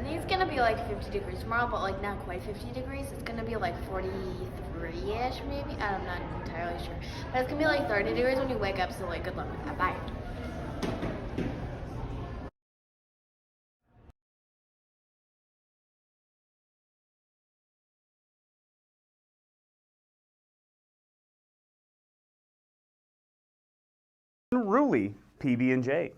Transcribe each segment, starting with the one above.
think it's gonna be like 50 degrees tomorrow, but like not quite 50 degrees. It's gonna be like 43-ish maybe. I'm not entirely sure. But it's gonna be like 30 degrees when you wake up, so like good luck with that. Bye. Unruly PB&J.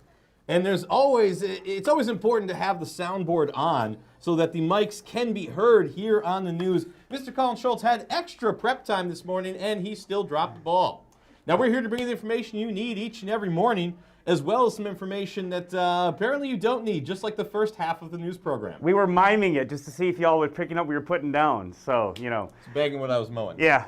And it's always important to have the soundboard on so that the mics can be heard here on the news. Mr. Colin Schultz had extra prep time this morning, and he still dropped the ball. Now we're here to bring you the information you need each and every morning, as well as some information that apparently you don't need, just like the first half of the news program. We were miming it just to see if y'all were picking up what we were putting down. So, you know. It's bagging what I was mowing. Yeah.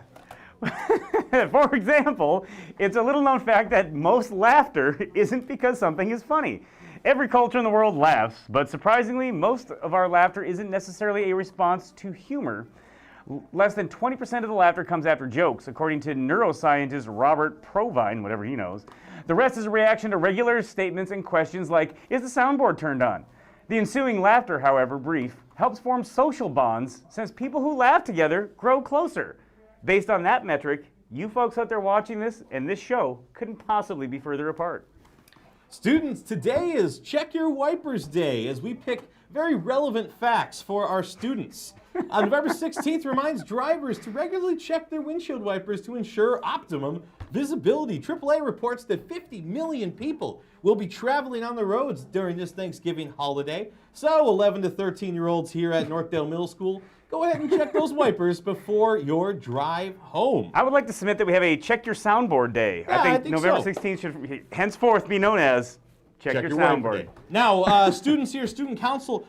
For example, it's a little known fact that most laughter isn't because something is funny. Every culture in the world laughs, but surprisingly, most of our laughter isn't necessarily a response to humor. Less than 20% of the laughter comes after jokes, according to neuroscientist Robert Provine, whatever he knows. The rest is a reaction to regular statements and questions like, is the soundboard turned on? The ensuing laughter, however brief, helps form social bonds since people who laugh together grow closer. Based on that metric, you folks out there watching this and this show couldn't possibly be further apart. Students, today is Check Your Wipers Day as we pick very relevant facts for our students. On November 16th reminds drivers to regularly check their windshield wipers to ensure optimum visibility. AAA reports that 50 million people will be traveling on the roads during this Thanksgiving holiday. So 11 to 13-year-olds here at Northdale Middle School, go ahead and check those wipers before your drive home. I would like to submit that we have a Check Your Soundboard Day. Yeah, I think November 16th should henceforth be known as Check Your Soundboard. Now, students here, student council,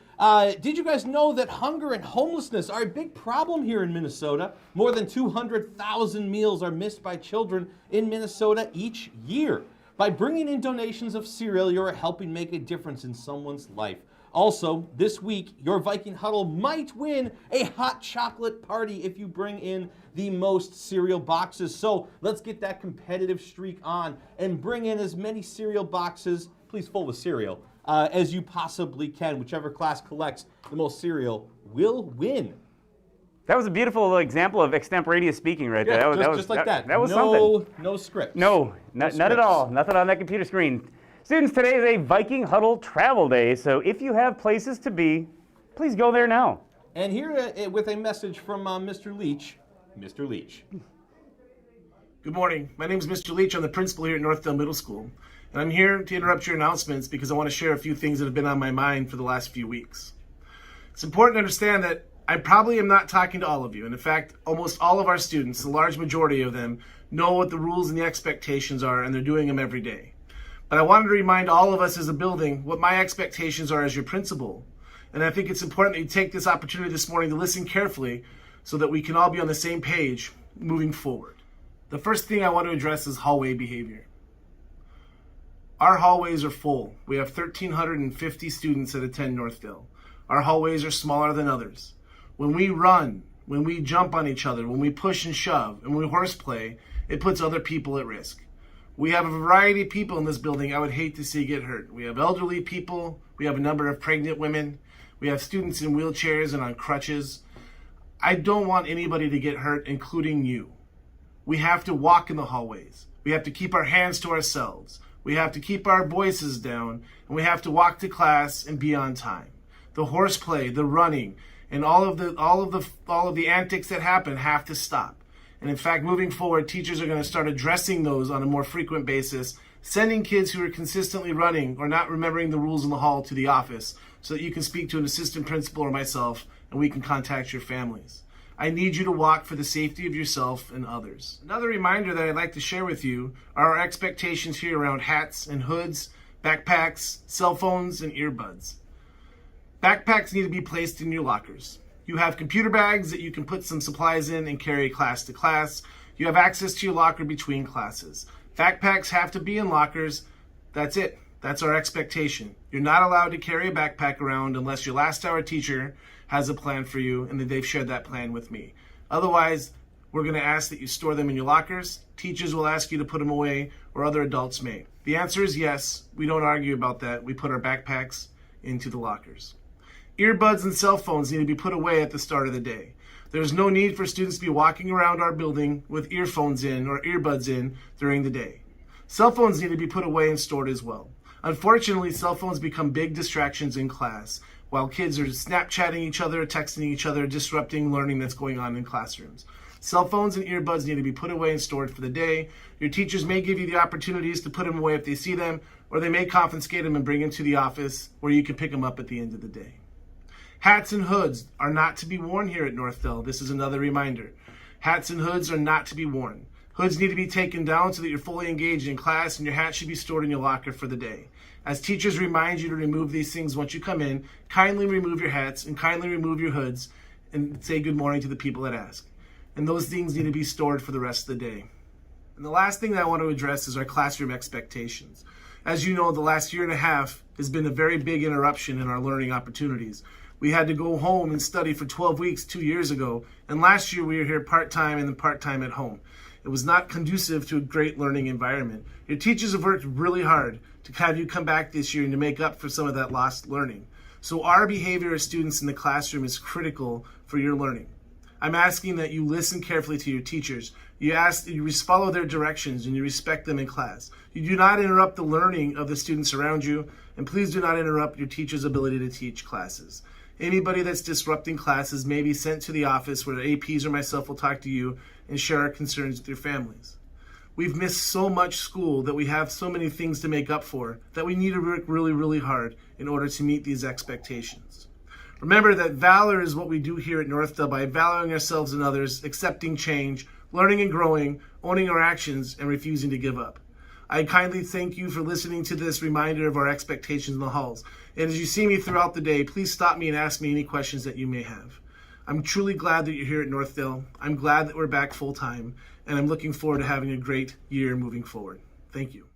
did you guys know that hunger and homelessness are a big problem here in Minnesota? More than 200,000 meals are missed by children in Minnesota each year. By bringing in donations of cereal, you're helping make a difference in someone's life. Also, this week, your Viking Huddle might win a hot chocolate party if you bring in the most cereal boxes. So let's get that competitive streak on and bring in as many cereal boxes, please full with cereal, as you possibly can. Whichever class collects the most cereal will win. That was a beautiful example of extemporaneous speaking right there. Yeah, that was just like that. That was something. something. No script. No, not at all. Nothing on that computer screen. Students, today is a Viking Huddle travel day, so if you have places to be, please go there now. And here with a message from Mr. Leach. Mr. Leach. Good morning. My name is Mr. Leach. I'm the principal here at Northdale Middle School. And I'm here to interrupt your announcements because I want to share a few things that have been on my mind for the last few weeks. It's important to understand that I probably am not talking to all of you. And in fact, almost all of our students, the large majority of them, know what the rules and the expectations are, and they're doing them every day. But I wanted to remind all of us as a building what my expectations are as your principal. And I think it's important that you take this opportunity this morning to listen carefully so that we can all be on the same page moving forward. The first thing I want to address is hallway behavior. Our hallways are full. We have 1,350 students that attend Northdale. Our hallways are smaller than others. When we run, when we jump on each other, when we push and shove, and when we horseplay, it puts other people at risk. We have a variety of people in this building I would hate to see get hurt. We have elderly people. We have a number of pregnant women. We have students in wheelchairs and on crutches. I don't want anybody to get hurt, including you. We have to walk in the hallways. We have to keep our hands to ourselves. We have to keep our voices down, and we have to walk to class and be on time. The horseplay, the running, and all of the antics that happen have to stop. And in fact, moving forward, teachers are going to start addressing those on a more frequent basis, sending kids who are consistently running or not remembering the rules in the hall to the office so that you can speak to an assistant principal or myself and we can contact your families. I need you to walk for the safety of yourself and others. Another reminder that I'd like to share with you are our expectations here around hats and hoods, backpacks, cell phones, and earbuds. Backpacks need to be placed in your lockers. You have computer bags that you can put some supplies in and carry class to class. You have access to your locker between classes. Backpacks have to be in lockers. That's it. That's our expectation. You're not allowed to carry a backpack around unless your last hour teacher has a plan for you and that they've shared that plan with me. Otherwise, we're going to ask that you store them in your lockers. Teachers will ask you to put them away, or other adults may. The answer is yes. We don't argue about that. We put our backpacks into the lockers. Earbuds and cell phones need to be put away at the start of the day. There's no need for students to be walking around our building with earphones in or earbuds in during the day. Cell phones need to be put away and stored as well. Unfortunately, cell phones become big distractions in class while kids are Snapchatting each other, texting each other, disrupting learning that's going on in classrooms. Cell phones and earbuds need to be put away and stored for the day. Your teachers may give you the opportunities to put them away if they see them, or they may confiscate them and bring them to the office where you can pick them up at the end of the day. Hats and hoods are not to be worn here at Northdale. This is another reminder. Hats and hoods are not to be worn. Hoods need to be taken down so that you're fully engaged in class, and your hat should be stored in your locker for the day. As teachers remind you to remove these things once you come in, kindly remove your hats and kindly remove your hoods and say good morning to the people that ask. And those things need to be stored for the rest of the day. And the last thing that I want to address is our classroom expectations. As you know, the last year and a half has been a very big interruption in our learning opportunities. We had to go home and study for 12 weeks 2 years ago, and last year we were here part-time and then part-time at home. It was not conducive to a great learning environment. Your teachers have worked really hard to have you come back this year and to make up for some of that lost learning. So our behavior as students in the classroom is critical for your learning. I'm asking that you listen carefully to your teachers. You follow their directions and you respect them in class. You do not interrupt the learning of the students around you, and please do not interrupt your teacher's ability to teach classes. Anybody that's disrupting classes may be sent to the office where the APs or myself will talk to you and share our concerns with your families. We've missed so much school that we have so many things to make up for that we need to work really, really hard in order to meet these expectations. Remember that valor is what we do here at Northdale by valuing ourselves and others, accepting change, learning and growing, owning our actions, and refusing to give up. I kindly thank you for listening to this reminder of our expectations in the halls. And as you see me throughout the day, please stop me and ask me any questions that you may have. I'm truly glad that you're here at Northdale. I'm glad that we're back full time, and I'm looking forward to having a great year moving forward. Thank you.